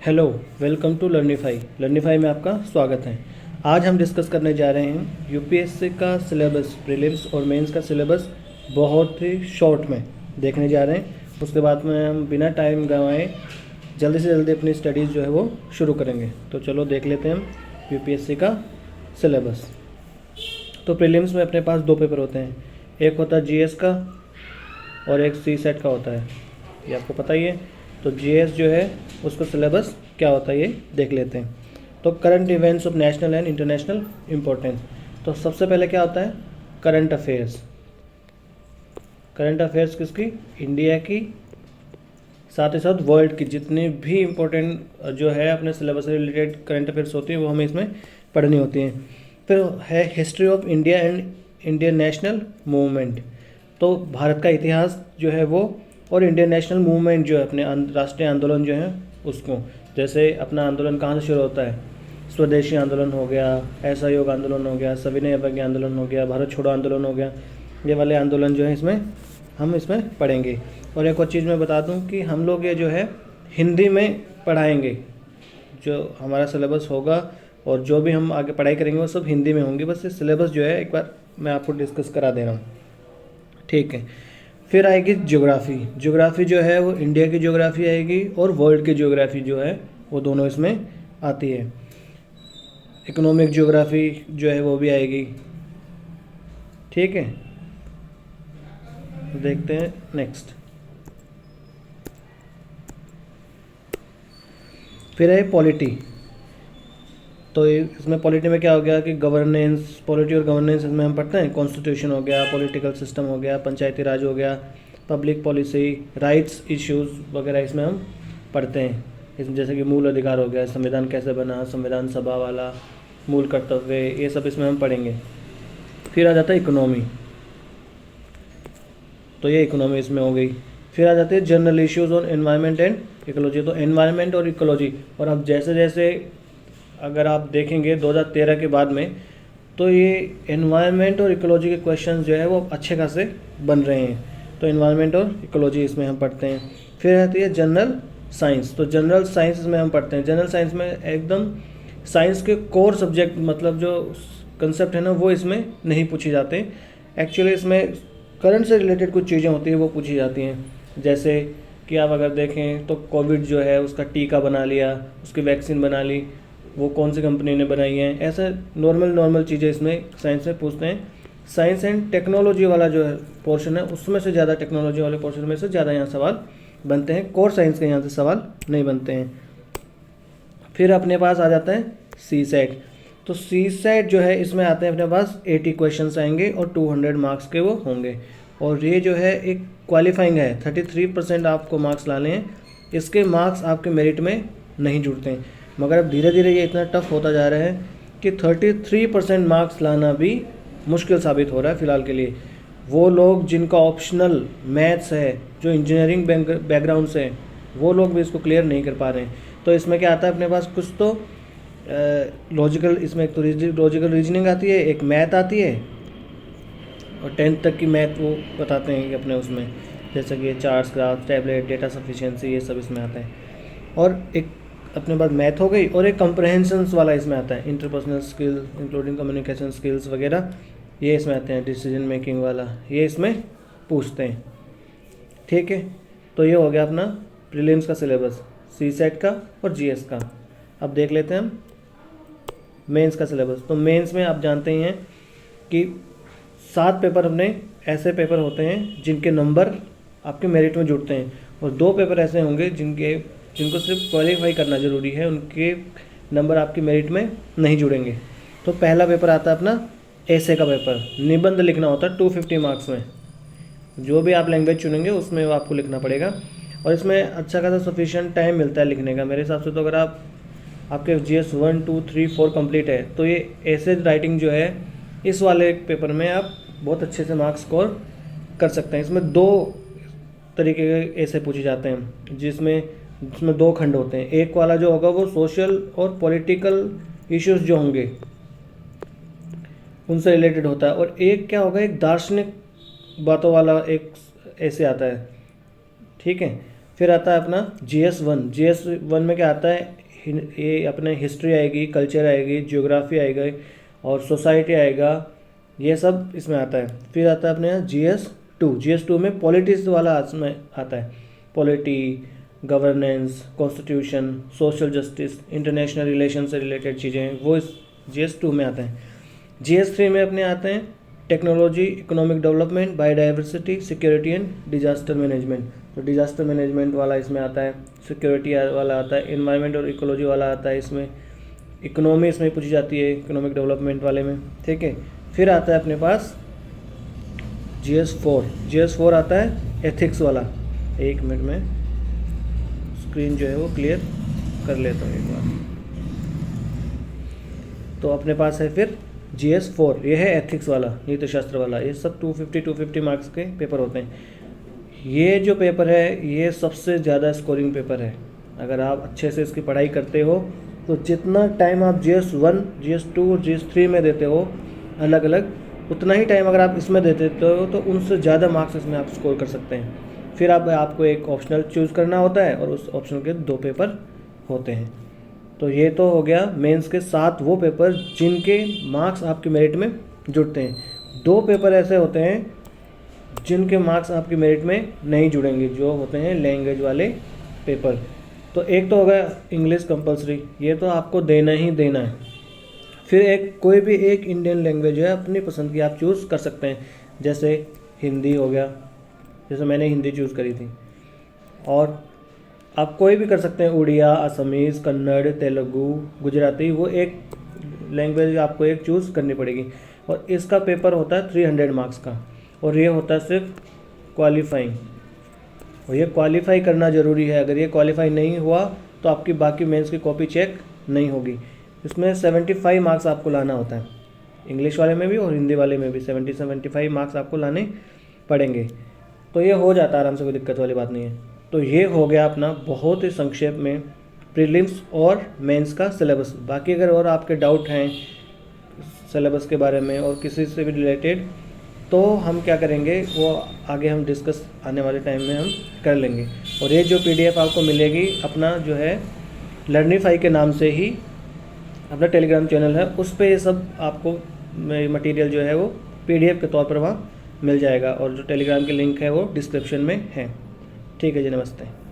Hello, welcome to लर्निफाई में आपका स्वागत है। आज हम डिस्कस करने जा रहे हैं यूपीएससी का सिलेबस, प्रीलिम्स और मेंस का सिलेबस बहुत ही शॉर्ट में देखने जा रहे हैं। उसके बाद में हम बिना टाइम गंवाए जल्दी से जल्दी अपनी स्टडीज़ जो है वो शुरू करेंगे। तो चलो देख लेते हैं हम यूपीएससी का सिलेबस। तो प्रीलिम्स में अपने पास दो पेपर होते हैं, एक होता है जीएस का और एक सी सेट का होता है, ये आपको पता ही है। तो जीएस जो है उसका सिलेबस क्या होता है ये देख लेते हैं। तो current events of national and international importance. तो सबसे पहले क्या होता है, करंट अफेयर्स। करंट अफेयर्स किसकी, इंडिया की, साथ ही साथ वर्ल्ड की जितनी भी इम्पोर्टेंट जो है अपने सिलेबस से रिलेटेड करंट अफेयर्स होती है वो हमें इसमें पढ़नी होती हैं। फिर है history of India and Indian national movement. तो भारत का इतिहास जो है वो, और इंडियन नेशनल मूवमेंट जो है अपने राष्ट्रीय आंदोलन जो है उसको, जैसे अपना आंदोलन कहाँ से शुरू होता है, स्वदेशी आंदोलन हो गया, असहयोग आंदोलन हो गया, सविनय अवज्ञा आंदोलन हो गया, भारत छोड़ो आंदोलन हो गया, ये वाले आंदोलन जो है इसमें हम इसमें पढ़ेंगे। और एक और चीज़ मैं बता दूं कि हम लोग ये जो है हिंदी में पढ़ाएंगे, जो हमारा सिलेबस होगा और जो भी हम आगे पढ़ाई करेंगे वो सब हिंदी में होंगे। बस ये सिलेबस जो है एक बार मैं आपको डिस्कस करा दे रहा हूँ, ठीक है। फिर आएगी ज्योग्राफी। ज्योग्राफी जो है वो इंडिया की ज्योग्राफी आएगी और वर्ल्ड की ज्योग्राफी जो है वो दोनों इसमें आती है। इकोनॉमिक ज्योग्राफी जो है वो भी आएगी, ठीक है। देखते हैं नेक्स्ट। फिर है पॉलिटी। तो इसमें पॉलिटी में क्या हो गया कि गवर्नेंस, पॉलिटी और गवर्नेंस इसमें हम पढ़ते हैं। कॉन्स्टिट्यूशन हो गया, पॉलिटिकल सिस्टम हो गया, पंचायती राज हो गया, पब्लिक पॉलिसी, राइट्स इश्यूज वगैरह इसमें हम पढ़ते हैं। इसमें जैसे कि मूल अधिकार हो गया, संविधान कैसे बना, संविधान सभा वाला, मूल कर्तव्य, ये सब इसमें हम पढ़ेंगे। फिर आ जाता है इकोनॉमी, तो ये इकोनॉमी इसमें हो गई। फिर आ जाते हैं general issues on environment and ecology. तो एनवायरनमेंट और इकोलॉजी, और अब जैसे जैसे अगर आप देखेंगे 2013 के बाद में, तो ये एनवायरनमेंट और इकोलॉजी के क्वेश्चंस जो है वो अच्छे खासे बन रहे हैं। तो एनवायरनमेंट और इकोलॉजी इसमें हम पढ़ते हैं। फिर आती है जनरल साइंस। तो जनरल साइंस में हम पढ़ते हैं। जनरल साइंस में एकदम साइंस के कोर सब्जेक्ट, मतलब जो कंसेप्ट है ना वो इसमें नहीं पूछे जाते। एक्चुअली इसमें करंट से रिलेटेड कुछ चीज़ें होती हैं वो पूछी जाती हैं। जैसे कि आप अगर देखें तो कोविड जो है उसका टीका बना लिया, उसकी वैक्सीन बना ली, वो कौन सी कंपनी ने बनाई है, ऐसे नॉर्मल चीज़ें इसमें साइंस में पूछते हैं। साइंस एंड टेक्नोलॉजी वाला जो है पोर्शन है उसमें से ज़्यादा, टेक्नोलॉजी वाले पोर्शन में से ज़्यादा यहाँ सवाल बनते हैं। कोर साइंस के यहाँ से सवाल नहीं बनते हैं। फिर अपने पास आ जाता है सी सेट। तो सी सेट जो है इसमें आते हैं अपने पास 80 क्वेश्चंस आएंगे और 200 मार्क्स के वो होंगे। और ये जो है एक क्वालिफाइंग है, 33% आपको मार्क्स लाने हैं। इसके मार्क्स आपके मेरिट में नहीं जुड़ते हैं, मगर अब धीरे धीरे ये इतना टफ होता जा रहा है कि 33% मार्क्स लाना भी मुश्किल साबित हो रहा है फ़िलहाल के लिए। वो लोग जिनका ऑप्शनल मैथ्स है, जो इंजीनियरिंग बैकग्राउंड से है, वो लोग भी इसको क्लियर नहीं कर पा रहे हैं। तो इसमें क्या आता है अपने पास, कुछ तो लॉजिकल, इसमें एक तो लॉजिकल रीजनिंग आती है, एक मैथ आती है, और 10th तक की मैथ वो बताते हैं कि अपने उसमें, जैसे कि charts, graph, tablet, data sufficiency, ये सब इसमें आता है। और एक अपने पास मैथ हो गई, और एक कंप्रहेंशंस वाला इसमें आता है, interpersonal skill including communication skills वगैरह, ये इसमें आते हैं। डिसीजन मेकिंग वाला ये इसमें पूछते हैं, ठीक है। तो ये हो गया अपना प्रीलिम्स का सिलेबस, सी सेट का और जीएस का। अब देख लेते हैं हम मेंस का सिलेबस। तो मेंस में आप जानते ही हैं कि 7 पेपर अपने ऐसे पेपर होते हैं जिनके नंबर आपके मेरिट में जुड़ते हैं, और 2 पेपर ऐसे होंगे जिनको सिर्फ क्वालिफाई करना ज़रूरी है, उनके नंबर आपके मेरिट में नहीं जुड़ेंगे। तो पहला पेपर आता है अपना ऐसे का पेपर, निबंध लिखना होता है 250 मार्क्स में। जो भी आप लैंग्वेज चुनेंगे उसमें वो आपको लिखना पड़ेगा, और इसमें अच्छा खासा सफिशिएंट टाइम मिलता है लिखने का मेरे हिसाब से। तो अगर आपके जीएस 1, 2, 3, 4 कंप्लीट है तो ये ऐसे राइटिंग जो है इस वाले पेपर में आप बहुत अच्छे से मार्क्स स्कोर कर सकते हैं। इसमें 2 तरीके के ऐसे पूछे जाते हैं, जिसमें 2 खंड होते हैं। एक वाला जो होगा वो सोशल और पॉलिटिकल इश्यूज जो होंगे उनसे रिलेटेड होता है, और एक क्या होगा, एक दार्शनिक बातों वाला एक ऐसे आता है, ठीक है। फिर आता है अपना GS1। GS1 में क्या आता है, ये अपने हिस्ट्री आएगी, कल्चर आएगी, ज्योग्राफी आएगा और सोसाइटी आएगा, ये सब इसमें आता है। फिर आता है अपने यहाँ GS2। GS2 में पॉलिटिक्स वाला इसमें आता है, polity, governance, constitution, social justice, international relation से रिलेटेड चीज़ें, वो इस GS2 में आते हैं। GS3 में अपने आते हैं technology, economic development, biodiversity, security and disaster management. तो डिजास्टर मैनेजमेंट वाला इसमें आता है, सिक्योरिटी वाला आता है, एनवायरनमेंट और इकोलॉजी वाला आता है इसमें, इकोनॉमी इसमें पूछी जाती है इकोनॉमिक डेवलपमेंट वाले में, ठीक है। फिर आता है अपने पास GS4। GS4 आता है एथिक्स वाला। एक मिनट में स्क्रीन जो है वो क्लियर कर लेता हूँ एक बार। तो अपने पास है फिर GS4, ये है एथिक्स वाला, नीति शास्त्र वाला। ये सब 250 मार्क्स के पेपर होते हैं। ये जो पेपर है ये सबसे ज़्यादा स्कोरिंग पेपर है। अगर आप अच्छे से इसकी पढ़ाई करते हो तो जितना टाइम आप GS1, GS2 और GS3 में देते हो अलग अलग, उतना ही टाइम अगर आप इसमें देते हो तो उनसे ज़्यादा मार्क्स इसमें आप स्कोर कर सकते हैं। फिर आपको एक ऑप्शनल चूज़ करना होता है और उस ऑप्शनल के 2 पेपर होते हैं। तो ये तो हो गया मेंस के 7 वो पेपर जिनके मार्क्स आपके मेरिट में जुड़ते हैं। 2 पेपर ऐसे होते हैं जिनके मार्क्स आपकी मेरिट में नहीं जुड़ेंगे, जो होते हैं लैंग्वेज वाले पेपर। तो एक तो हो गया इंग्लिश कंपलसरी, ये तो आपको देना ही देना है। फिर कोई भी एक इंडियन लैंग्वेज है अपनी पसंद की आप चूज़ कर सकते हैं, जैसे हिंदी हो गया, जैसे मैंने हिंदी चूज़ करी थी। और आप कोई भी कर सकते हैं, उड़िया, असमीज़, कन्नड़, तेलुगु, गुजराती, वो एक लैंग्वेज आपको एक चूज़ करनी पड़ेगी। और इसका पेपर होता है 300 मार्क्स का, और ये होता है सिर्फ क्वालिफाइंग। और ये क्वालिफाई करना ज़रूरी है। अगर ये क्वालिफाई नहीं हुआ तो आपकी बाकी मेंस की कॉपी चेक नहीं होगी। इसमें 75 मार्क्स आपको लाना होता है, इंग्लिश वाले में भी और हिंदी वाले में भी 75 मार्क्स आपको लाने पड़ेंगे। तो ये हो जाता है आराम से, कोई दिक्कत वाली बात नहीं है। तो ये हो गया अपना बहुत ही संक्षेप में प्रीलिम्स और मेंस का सिलेबस। बाकी अगर और आपके डाउट हैं सिलेबस के बारे में और किसी से भी रिलेटेड, तो हम क्या करेंगे वो आगे हम डिस्कस आने वाले टाइम में हम कर लेंगे। और ये जो PDF आपको मिलेगी अपना जो है लर्निफाई के नाम से ही अपना टेलीग्राम चैनल है, उस पर ये सब आपको मटेरियल जो है वो PDF के तौर पर वहाँ मिल जाएगा। और जो टेलीग्राम की लिंक है वो डिस्क्रिप्शन में है। ठीक है जी, नमस्ते।